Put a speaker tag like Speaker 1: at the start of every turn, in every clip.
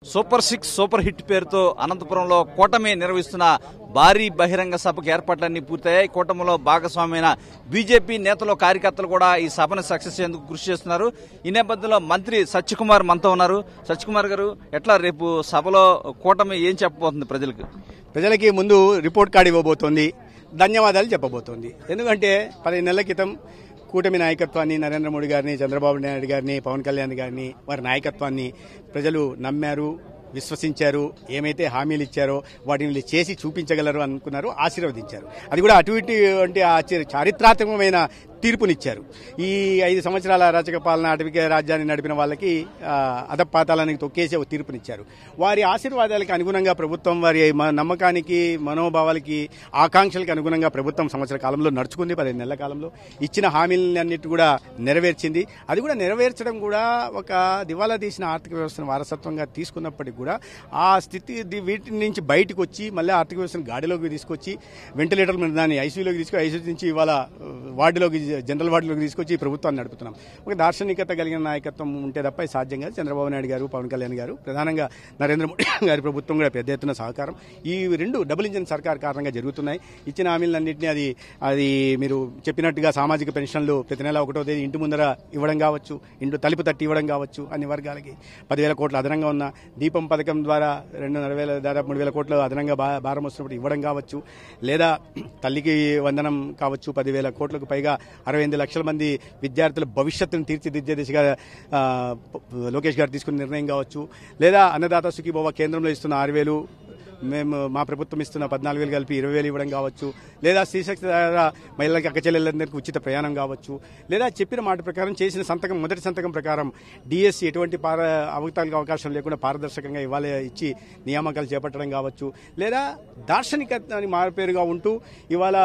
Speaker 1: Super 6 super hit పేరుతో అనంతపురంలో కూటమి నిర్వహిస్తున్న భారీ బహిరంగ సభకు ఏర్పాట్లన్నీ పూర్తయ్యాయి. కూటమిలో భాగస్వామైన బీజేపీ నేతలు కార్యకర్తలు కూడా ఈ సభను సక్సెస్ చేసేందుకు కృషి చేస్తున్నారు. ఈ నేపథ్యంలో మంత్రి సత్యకుమార్ మనతో ఉన్నారు. సత్యకుమార్ గారు, ఎట్లా రేపు సభలో కూటమి ఏం చెప్పబోతుంది
Speaker 2: ప్రజలకి ముందు రిపోర్ట్ కార్డు ఇవ్వబోతోంది, ధన్యవాదాలు చెప్పబోతోంది. ఎందుకంటే 10 నెలల క్రితం కూటమి నాయకత్వాన్ని, నరేంద్ర మోడీ గారిని, చంద్రబాబు నాయుడు గారిని, పవన్ కళ్యాణ్ గారిని, వారి నాయకత్వాన్ని ప్రజలు నమ్మారు, విశ్వసించారు. ఏమైతే హామీలు ఇచ్చారో వాటిని చేసి చూపించగలరు అనుకున్నారు, ఆశీర్వదించారు. అది కూడా అటు ఇటు అంటే చారిత్రాత్మకమైన తీర్పునిచ్చారు. ఈ 5 సంవత్సరాల అరాచక పాలన, అటవిక రాజ్యాన్ని నడిపిన వాళ్ళకి అధపాతాలానికి తొక్కేసి ఒక తీర్పునిచ్చారు. వారి ఆశీర్వాదాలకు అనుగుణంగా ప్రభుత్వం, వారి నమ్మకానికి, మనోభావాలకి, ఆకాంక్షలకు అనుగుణంగా ప్రభుత్వం సంవత్సర కాలంలో నడుచుకుంది. 10 నెలల కాలంలో ఇచ్చిన హామీలన్నిటి కూడా నెరవేర్చింది. అది కూడా నెరవేర్చడం కూడా ఒక దివాలా తీసిన ఆర్థిక వ్యవస్థను వారసత్వంగా తీసుకున్నప్పటికీ కూడా ఆ స్థితి వీటి నుంచి బయటకు వచ్చి మళ్ళీ ఆర్థిక వ్యవస్థను గాడిలోకి తీసుకొచ్చి వెంటిలేటర్ మీద దాన్ని ఐసీయూలోకి తీసుకొని ఐసీయూ నుంచి ఇవాళ వార్డులోకి, జనరల్ వార్డులోకి తీసుకొచ్చి ఈ ప్రభుత్వాన్ని నడుపుతున్నాం. ఒక దార్శనికత కలిగిన నాయకత్వం ఉంటే తప్ప ఇది సాధ్యం కాదు. చంద్రబాబు నాయుడు గారు, పవన్ కళ్యాణ్ గారు, ప్రధానంగా నరేంద్ర మోడీ గారి ప్రభుత్వం కూడా పెద్ద ఎత్తున సహకారం ఈ 2 డబుల్ ఇంజిన్ సర్కార్ కారణంగా జరుగుతున్నాయి. ఇచ్చిన హామీలన్నింటినీ అది మీరు చెప్పినట్టుగా సామాజిక పెన్షన్లు ప్రతి నెల 1వ తేదీ ఇంటి ముందర ఇవ్వడం కావచ్చు, ఇంటి తలుపు తట్టి ఇవ్వడం కావచ్చు, అన్ని వర్గాలకి 10,000 కోట్లు అదనంగా ఉన్న దీపం పథకం ద్వారా 2,500 దాదాపు 3,000 కోట్లు అదనంగా భారం వస్తున్నప్పుడు ఇవ్వడం కావచ్చు, లేదా తల్లికి వందనం కావచ్చు, 10,000 కోట్లకు పైగా 68 లక్షల మంది విద్యార్థుల భవిష్యత్తును తీర్చిదిద్దే దిశగా లోకేష్ గారు తీసుకున్న నిర్ణయం కావచ్చు, లేదా అన్నదాత సుఖీభవ కేంద్రంలో ఇస్తున్న 6,000, మా ప్రభుత్వం ఇస్తున్న 14,000 కలిపి 20,000 ఇవ్వడం కావచ్చు, లేదా శ్రీశక్తి ద్వారా మహిళలకి, అక్క చెల్లెలందరికీ ఉచిత ప్రయాణం కావచ్చు, లేదా చెప్పిన మాట ప్రకారం చేసిన సంతకం, మొదటి సంతకం ప్రకారం డిఎస్సి ఎటువంటి అవకతవకలకు అవకాశం లేకుండా పారదర్శకంగా ఇచ్చి నియామకాలు చేపట్టడం కావచ్చు, లేదా దార్శనికతని మారుపేరుగా ఉంటూ ఇవాళ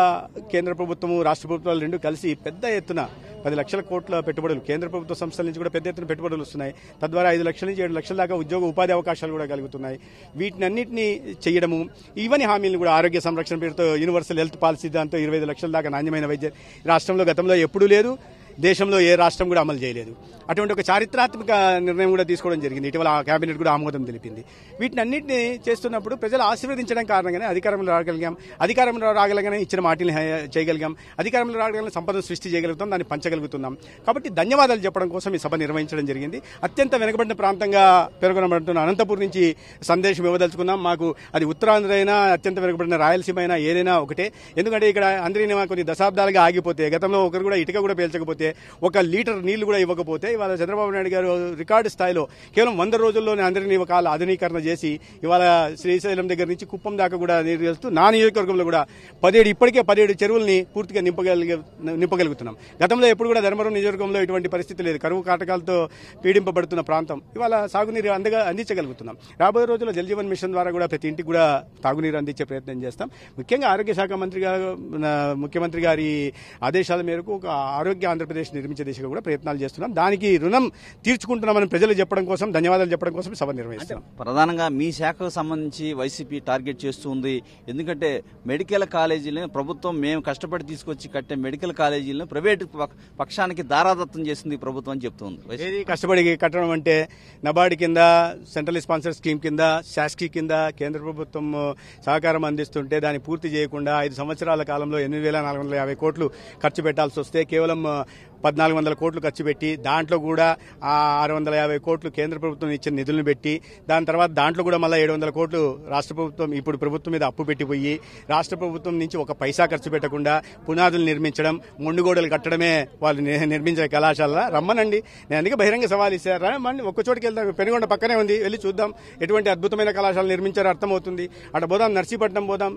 Speaker 2: కేంద్ర ప్రభుత్వము, రాష్ట్ర ప్రభుత్వాలు 2 కలిసి పెద్ద ఎత్తున 10 లక్షల కోట్ల పెట్టుబడులు, కేంద్ర ప్రభుత్వ సంస్థల నుంచి కూడా పెద్ద ఎత్తున పెట్టుబడులు వస్తున్నాయి. తద్వారా 5 లక్షల నుంచి 7 లక్షల దాకా ఉద్యోగ ఉపాధి అవకాశాలు కూడా కలుగుతున్నాయి. వీటినన్నింటినీ చేయడము, ఇవన్నీ హామీలను కూడా ఆరోగ్య సంరక్షణ పేరుతో యూనివర్సల్ హెల్త్ పాలసీ, దాంతో 25 లక్షల దాకా నాణ్యమైన వైద్య రాష్ట్రంలో గతంలో ఎప్పుడూ లేదు, దేశంలో ఏ రాష్ట్రం కూడా అమలు చేయలేదు. అటువంటి ఒక చారిత్రాత్మక నిర్ణయం కూడా తీసుకోవడం జరిగింది. ఇటీవల కేబినెట్ కూడా ఆమోదం తెలిపింది. వీటినన్నింటినీ చేస్తున్నప్పుడు ప్రజలు ఆశీర్వదించడం కారణంగానే అధికారంలో రాగలిగాం. అధికారంలో రాగలగానే ఇచ్చిన మాటల్ని చేయగలిగాం. అధికారంలో రాగలిగిన సంపద సృష్టి చేయగలుగుతాం, దాన్ని పంచగలుగుతున్నాం. కాబట్టి ధన్యవాదాలు చెప్పడం కోసం ఈ సభ నిర్వహించడం జరిగింది. అత్యంత వెనుకబడిన ప్రాంతంగా పేర్కొనబడుతున్న అనంతపురం నుంచి సందేశం ఇవ్వదలుచుకున్నాం. మాకు అది ఉత్తరాంధ్ర అయినా, అత్యంత వెనుకబడిన రాయలసీమ అయినా, ఏదైనా ఒకటే. ఎందుకంటే ఇక్కడ అందరినీ కొన్ని దశాబ్దాలుగా ఆగిపోతే, గతంలో ఒకరు కూడా ఇటుక కూడా పేల్చకపోతే, 1 లీటర్ నీళ్లు కూడా ఇవ్వకపోతే, ఇవాళ చంద్రబాబు నాయుడు గారు రికార్డు స్థాయిలో కేవలం 100 రోజుల్లోనే అందరినీ ఒక ఆధునీకరణ చేసి ఇవాళ శ్రీశైలం దగ్గర నుంచి కుప్పం దాకా కూడా నీరు వెళ్తూ నా నియోజకవర్గంలో కూడా ఇప్పటికే 17 చెరువుల్ని పూర్తిగా నింపగలుగుతున్నాం. గతంలో ఎప్పుడు కూడా ధర్మవరం నియోజకవర్గంలో ఇటువంటి పరిస్థితి లేదు. కరువు కాటకాలతో పీడింపబడుతున్న ప్రాంతం. ఇవాళ సాగునీరు అందించగలుగుతున్నాం. రాబోయే రోజుల్లో జల్ జీవన్ మిషన్ ద్వారా కూడా ప్రతి ఇంటికి కూడా తాగునీరు అందించే ప్రయత్నం చేస్తాం. ముఖ్యంగా ఆరోగ్య శాఖ ముఖ్యమంత్రి గారి ఆదేశాల మేరకు ఒక ఆరోగ్య ఆంధ్రప్రదేశ్ నిర్మించే దిశగా కూడా ప్రయత్నాలు చేస్తున్నాం. దానికి రుణం తీర్చుకుంటున్నామని ప్రజలు చెప్పడం కోసం, ధన్యవాదాలు చెప్పడం కోసం సభ నిర్వహిస్తున్నాం.
Speaker 1: ప్రధానంగా మీ శాఖకు సంబంధించి వైసీపీ టార్గెట్ చేస్తుంది. ఎందుకంటే మెడికల్ కాలేజీలను ప్రభుత్వం మేము కష్టపడి తీసుకొచ్చి కట్టే మెడికల్ కాలేజీలను ప్రైవేటు పక్షానికి దారాదత్తం చేసింది ప్రభుత్వం అని చెప్తుంది.
Speaker 2: ఏది కష్టపడి కట్టడం అంటే నబార్డు కింద, సెంట్రల్ స్పాన్సర్ స్కీమ్ కింద, శాస్కీ కింద కేంద్ర ప్రభుత్వం సహకారం అందిస్తుంటే దాన్ని పూర్తి చేయకుండా 5 సంవత్సరాల కాలంలో 8,450 కోట్లు ఖర్చు పెట్టాల్సి వస్తే కేవలం 1,400 కోట్లు ఖర్చు పెట్టి, దాంట్లో కూడా 650 కోట్లు కేంద్ర ప్రభుత్వం ఇచ్చిన నిధులను పెట్టి, దాని తర్వాత దాంట్లో కూడా మళ్ళీ 700 కోట్లు రాష్ట్ర ప్రభుత్వం, ఇప్పుడు ప్రభుత్వం మీద అప్పు పెట్టిపోయి, రాష్ట్ర ప్రభుత్వం నుంచి ఒక పైసా ఖర్చు పెట్టకుండా పునాదులు నిర్మించడం, మొండుగోడలు కట్టడమే వాళ్ళు నిర్మించే కళాశాల. రమ్మనండి, నేను అందుకే బహిరంగ సవాల్ ఇచ్చారు. రమ్మని ఒక్క చోటుకి వెళ్దాం, పెనుగొండ పక్కనే ఉంది, వెళ్ళి చూద్దాం ఎటువంటి అద్భుతమైన కళాశాలలు నిర్మించారో అర్థమవుతుంది. అక్కడ పోదాం, నర్సీపట్నం పోదాం,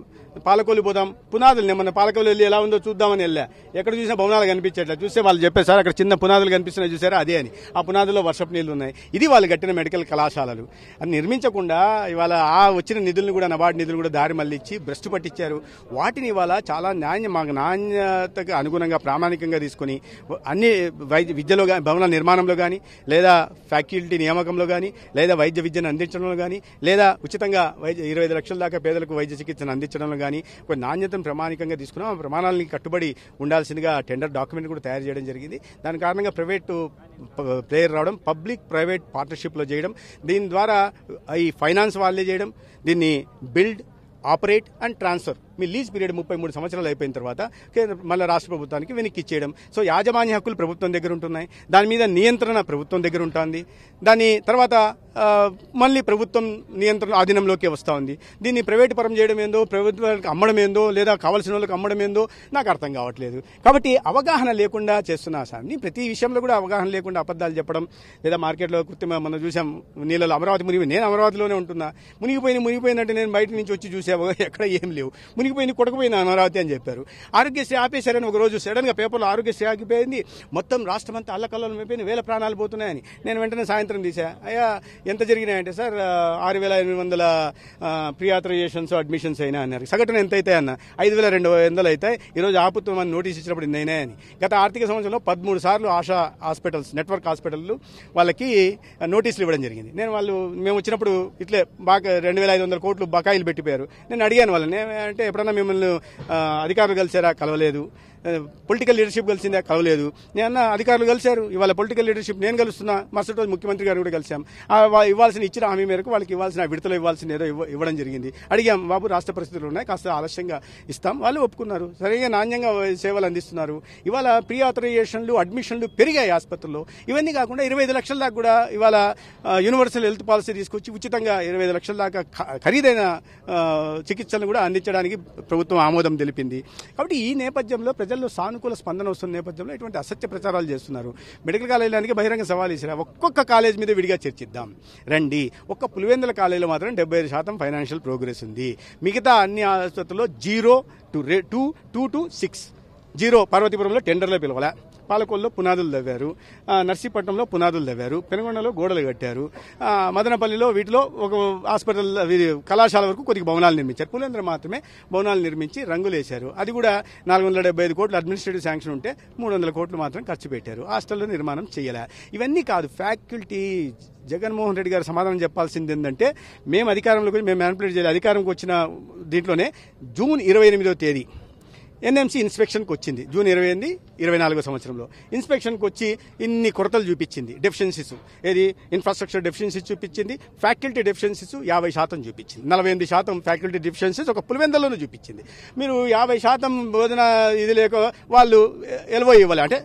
Speaker 2: పాలకోలు పోదాం, పునాదులు మొన్న పాలకోలు వెళ్ళి ఎలా ఉందో చూద్దామని వెళ్ళా. ఎక్కడ చూసినా భవనాలు కనిపించేట్లా చూస్తే వాళ్ళు చెప్పారు, సార్ అక్కడ చిన్న పునాదులు కనిపిస్తున్నాయి చూసారా, అదే అని. ఆ పునాదుల్లో వర్షపు నీళ్లు ఉన్నాయి. ఇది వాళ్ళు కట్టిన మెడికల్ కళాశాలలు. అది నిర్మించకుండా ఇవాళ ఆ వచ్చిన నిధులను కూడా, నబార్డు నిధులు కూడా దారి మళ్లించి భ్రష్టు పట్టించారు. వాటిని ఇవాళ చాలా నాణ్యతకు అనుగుణంగా ప్రామాణికంగా తీసుకుని అన్ని విద్యలో కానీ, భవన నిర్మాణంలో కానీ, లేదా ఫ్యాకల్టీ నియామకంలో కానీ, లేదా వైద్య విద్యను అందించడంలో కానీ, లేదా ఉచితంగా 25 లక్షల దాకా పేదలకు వైద్య చికిత్సను అందించడంలో కానీ నాణ్యతను ప్రామాణికంగా తీసుకున్నాం. ఆ ప్రమాణాలని కట్టుబడి ఉండాల్సిందిగా టెండర్ డాక్యుమెంట్ కూడా తయారు చేయడం జరిగింది. జరిగింది. దాని కారణంగా ప్రైవేటు ప్లేయర్ రావడం, పబ్లిక్ ప్రైవేట్ పార్ట్నర్షిప్లో చేయడం, దీని ద్వారా ఈ ఫైనాన్స్ వాళ్ళే చేయడం, దీన్ని build, operate and transfer me lease period 33 సంవత్సరాలు అయిపోయిన తర్వాత మళ్ళీ రాష్ట్ర ప్రభుత్వానికి వెనక్కి ఇచ్చేయడం. సో యాజమాన్య హక్కులు ప్రభుత్వం దగ్గర ఉంటున్నాయి, దాని మీద నియంత్రణ ప్రభుత్వం దగ్గర ఉంటుంది. దాని తర్వాత మళ్ళీ ప్రభుత్వం నియంత్రణ ఆధీనంలోకి వస్తూ ఉంది. దీన్ని ప్రైవేటు పరం చేయడం ఏందో, ప్రభుత్వానికి అమ్మడం ఏందో, లేదా కావాల్సిన వాళ్ళకి అమ్మడం ఏందో నాకు అర్థం కావట్లేదు. కాబట్టి అవగాహన లేకుండా చేస్తున్న సార్ని ప్రతి విషయంలో కూడా అవగాహన లేకుండా అబద్ధాలు చెప్పడం, లేదా మార్కెట్లో కృత్రిమ మనం చూసాం నీళ్ళలో అమరావతి మునిగి, నేను అమరావతిలోనే ఉంటున్నా, మునిగిపోయిందంటే నేను బయట నుంచి వచ్చి చూసా ఎక్కడ ఏం లేవు, మునిగిపోయింది కొట్టుకుపోయింది అమరావతి అని చెప్పారు. ఆరోగ్యశ్రీ ఆపేశారని ఒక రోజు సడన్ గా పేపర్లో ఆరోగ్యశ్రీ ఆగిపోయింది, మొత్తం రాష్ట్రం అంతా అల్లకల్లోలం అయిపోయింది, 1000 ప్రాణాలు పోతున్నాయని. నేను వెంటనే సాయంత్రం తీసా, అయ్యా ఎంత జరిగినాయంటే సార్ 6800 ప్రీ ఆథరైజేషన్స్ అడ్మిషన్స్ అయినా అన్నారు. సగటున ఎంత అవుతాయి అన్న, 5200 అవుతాయి. ఈరోజు ఆపుతామని నోటీస్ ఇచ్చినప్పుడు ఇన్ని అయినాయని. గత ఆర్థిక సంవత్సరంలో 13 సార్లు ఆశా హాస్పిటల్స్, నెట్వర్క్ హాస్పిటల్ వాళ్ళకి నోటీసులు ఇవ్వడం జరిగింది. మేము వచ్చినప్పుడు ఇట్లే బాగా 2500 కోట్లు బకాయిలు పెట్టిపోయారు. నేను అడిగాను వాళ్ళని, అంటే ఎప్పుడన్నా మిమ్మల్ని అధికారులు కలిసారా? కలవలేదు. పొలిటికల్ లీడర్షిప్ కలిసిందా? కలవలేదు. నేను అధికారులు కలిశారు, ఇవాళ పొలిటికల్ లీడర్షిప్ నేను కలుస్తున్నా, మరుసటి రోజు ముఖ్యమంత్రి గారు కూడా కలిసాం. ఇచ్చిన హామీ మేరకు వాళ్ళకి ఇవ్వాల్సిన విడతలో ఇవ్వాల్సిన ఏదో ఇవ్వడం జరిగింది. అడిగాం, బాబు రాష్ట్ర పరిస్థితులు ఉన్నాయి, కాస్త ఆలస్యంగా ఇస్తాం. వాళ్ళు ఒప్పుకున్నారు, సరిగా నాణ్యంగా సేవలు అందిస్తున్నారు. ఇవాళ ప్రీ ఆథరైజేషన్లు, అడ్మిషన్లు పెరిగాయి ఆసుపత్రుల్లో. ఇవన్నీ కాకుండా 25 లక్షల దాకా కూడా ఇవాళ యూనివర్సల్ హెల్త్ పాలసీ తీసుకొచ్చి ఉచితంగా 25 లక్షల దాకా ఖరీదైన చికిత్సలను కూడా అందించడానికి ప్రభుత్వం ఆమోదం తెలిపింది. కాబట్టి ఈ నేపథ్యంలో ప్రజల్లో సానుకూల స్పందన వస్తున్న నేపథ్యంలో ఇటువంటి అసత్య ప్రచారాలు చేస్తున్నారు. మెడికల్ కాలేజీలకి బహిరంగ సవాల్ ఇచ్చారు, ఒక్కొక్క కాలేజ్ మీద విడిగా చర్చిద్దాం రండి. ఒక్క పులివెందుల కాలేజీలో మాత్రం 75% ఫైనాన్షియల్ ప్రోగ్రెస్ ఉంది. మిగతా అన్ని ఆసుపత్రుల్లో 0 to 6, 0. పార్వతీపురంలో టెండర్లో పిలవాల, పాలకొల్లో పునాదులు తవ్వారు, నర్సీపట్నంలో పునాదులు తవ్వారు, పెనుగొండలో గోడలు కట్టారు, మదనపల్లిలో వీటిలో ఒక హాస్పిటల్ కళాశాల వరకు కొద్దిగా భవనాలు నిర్మించారు. పులేంద్ర మాత్రమే భవనాలు నిర్మించి రంగులేశారు. అది కూడా 475 కోట్లు అడ్మినిస్ట్రేటివ్ శాంక్షన్ ఉంటే 300 కోట్లు మాత్రం ఖర్చు పెట్టారు. హాస్టల్లో నిర్మాణం చేయలే. ఇవన్నీ కాదు, ఫ్యాకల్టీ జగన్మోహన్ రెడ్డి గారు సమాధానం చెప్పాల్సింది ఏంటంటే, మేము అధికారంలోకి మేము మ్యానిపులేట్ చేయాలి. అధికారంకి వచ్చిన దీంట్లోనే జూన్ 28వ తేదీ ఎన్ఎంసీ ఇన్స్పెక్షన్కి వచ్చింది. జూన్ 28, 24 సంవత్సరంలో ఇన్స్పెక్షన్కి వచ్చి ఇన్ని కొరతలు చూపించింది, డెఫిషియన్సీస్. ఏది ఇన్ఫ్రాస్ట్రక్చర్ డెఫిషియన్సీస్ చూపించింది, ఫ్యాకల్టీ డెఫిషియన్సీస్ 50% చూపించింది. 48% ఫ్యాకల్టీ డెఫిషియన్సీస్ ఒక పులివెందుల్లోనూ చూపించింది. మీరు 50% బోధన ఇది లేక వాళ్ళు ఎల్ఓ ఇవ్వాలి అంటే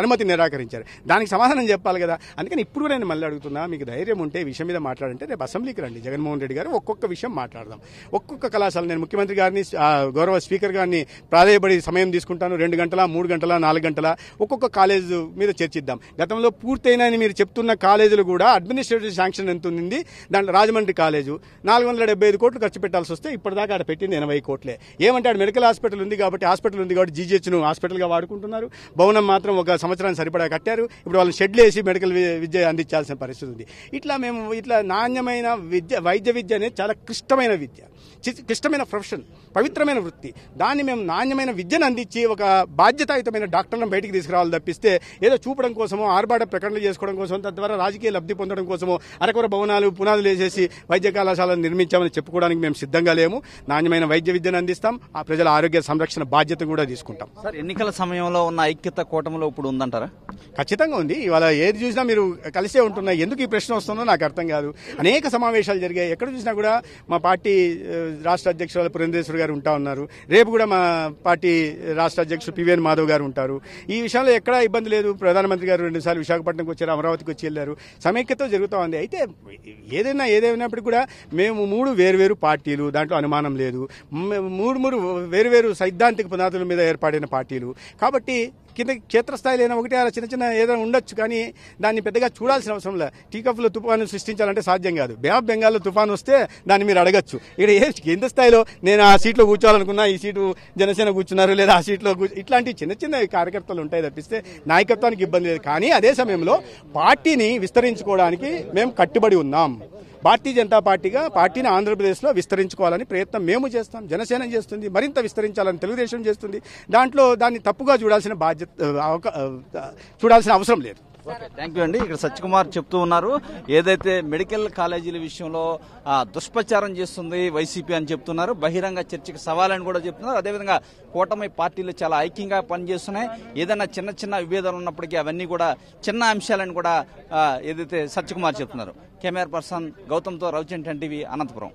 Speaker 2: అనుమతి నిరాకరించారు. దానికి సమాధానం చెప్పాలి కదా. అందుకని ఇప్పుడు నేను మళ్ళీ అడుగుతున్నా, మీకు ధైర్యం ఉంటే ఈ విషయం మీద మాట్లాడంటే రేపు అసెంబ్లీకి రండి, జగన్మోహన్ రెడ్డి గారు ఒక్కొక్క విషయం మాట్లాడదాం. ఒక్కొక్క కళాశాల నేను ముఖ్యమంత్రి గారిని, గౌరవ స్పీకర్ గారిని ప్రాధాయపడి సమయం తీసుకుంటాను. 2 గంటల, 3 గంటల, 4 గంటల ఒక్కొక్క కాలేజు మీద చర్చిద్దాం. గతంలో పూర్తయినని మీరు చెప్తున్న కాలేజీలు కూడా అడ్మినిస్ట్రేటివ్ శాంక్షన్ ఎంత ఉంది? దాంట్లో రాజమండ్రి కాలేజు 475 కోట్లు ఖర్చు పెట్టాల్సి వస్తే ఇప్పటిదాకా ఆడ పెట్టింది 80 కోట్లే. ఏమంటే ఆడ మెడికల్ హాస్పిటల్ ఉంది కాబట్టి జీజీహెచ్ను హాస్పిటల్గా వాడుకుంటున్నారు. భవనం మాత్రం ఒక సంవత్సరానికి సరిపడా కట్టారు. ఇప్పుడు వాళ్ళని షెడ్లు వేసి మెడికల్ విద్య అందించాల్సిన పరిస్థితి ఉంది. ఇట్లా నాణ్యమైన విద్య, వైద్య విద్య అనేది చాలా క్లిష్టమైన విద్య, క్లిష్టమైన ప్రొఫెషన్, పవిత్రమైన వృత్తి. దాన్ని మేము నాణ్యమైన విద్యను అందించి ఒక బాధ్యతాయుతమైన డాక్టర్లను బయటికి తీసుకురావాలి తప్పిస్తే ఏదో చూపడం కోసమో, ఆర్భాట ప్రకటనలు చేసుకోవడం కోసం, తద్వారా రాజకీయ లబ్ధి పొందడం కోసమో అరకొర భవనాలు, పునాదులు వేసేసి వైద్య కళాశాలను నిర్మించామని చెప్పుకోవడానికి మేము సిద్ధంగా లేము. నాణ్యమైన వైద్య విద్యను అందిస్తాం, ఆ ప్రజల ఆరోగ్య సంరక్షణ బాధ్యత కూడా తీసుకుంటాం.
Speaker 1: సార్, ఎన్నికల సమయంలో ఉన్న ఐక్యత కూటమిలో ఇప్పుడు ఉందంటారా?
Speaker 2: ఖచ్చితంగా ఉంది. ఇవాళ ఏది చూసినా మీరు కలిసే ఉంటున్నాయి. ఎందుకు ఈ ప్రశ్న వస్తుందో నాకు అర్థం కాదు. అనేక సమావేశాలు జరిగాయి. ఎక్కడ చూసినా కూడా మా పార్టీ రాష్ట్ర అధ్యక్షురాలు పురంధేశ్వరి గారు ఉంటా ఉన్నారు. రేపు కూడా మా పార్టీ రాష్ట్ర అధ్యక్షుడు పివిఎన్ మాధవ్ గారు ఉంటారు. ఈ విషయంలో ఎక్కడా ఇబ్బంది లేదు. ప్రధానమంత్రి గారు 2 సార్లు విశాఖపట్నంకి వచ్చారు, అమరావతికి వచ్చి వెళ్ళారు. సమైక్యత జరుగుతూ ఉంది. అయితే ఏదైనప్పటికీ కూడా మేము 3 వేరువేరు పార్టీలు, దాంట్లో అనుమానం లేదు. 3 వేరువేరు సైద్ధాంతిక పునాదుల మీద ఏర్పడిన పార్టీలు కాబట్టి కింద క్షేత్రస్థాయిలో అయినా ఒకటి అలా చిన్న ఏదైనా ఉండొచ్చు, కానీ దాన్ని పెద్దగా చూడాల్సిన అవసరం లేదు. టీకఫ్లో తుఫాను సృష్టించాలంటే సాధ్యం కాదు. బే ఆఫ్ బెంగాల్లో తుఫాను వస్తే దాన్ని మీరు అడగచ్చు. ఇక్కడ కింద స్థాయిలో నేను ఆ సీట్లో కూర్చోవాలనుకున్నా, ఈ సీటు జనసేన కూర్చున్నారు, లేదా ఆ సీట్లో ఇట్లాంటి చిన్న కార్యకర్తలు ఉంటాయి తప్పిస్తే నాయకత్వానికి ఇబ్బంది లేదు. కానీ అదే సమయంలో పార్టీని విస్తరించుకోవడానికి మేము కట్టుబడి ఉన్నాం. భారతీయ జనతా పార్టీని ఆంధ్రప్రదేశ్లో విస్తరించుకోవాలని ప్రయత్నం మేము చేస్తాం, జనసేన చేస్తుంది, మరింత విస్తరించాలని తెలుగుదేశం చేస్తుంది. దాంట్లో దాన్ని తప్పుగా చూడాల్సిన అవసరం లేదు.
Speaker 1: థ్యాంక్ యూ అండి. ఇక్కడ సత్యకుమార్ చెప్తూ ఉన్నారు, ఏదైతే మెడికల్ కాలేజీల విషయంలో దుష్ప్రచారం చేస్తుంది వైసీపీ అని చెప్తున్నారు, బహిరంగ చర్చకు సవాలని కూడా చెప్తున్నారు. అదేవిధంగా కూటమి పార్టీలు చాలా ఐక్యంగా పనిచేస్తున్నాయి, ఏదైనా చిన్న చిన్న విభేదాలు ఉన్నప్పటికీ అవన్నీ కూడా చిన్న అంశాలని కూడా ఏదైతే సత్యకుమార్ చెప్తున్నారు. కెమెరా పర్సన్ గౌతమ్తో రవిచంద్రన్ టీవీ, అనంతపురం.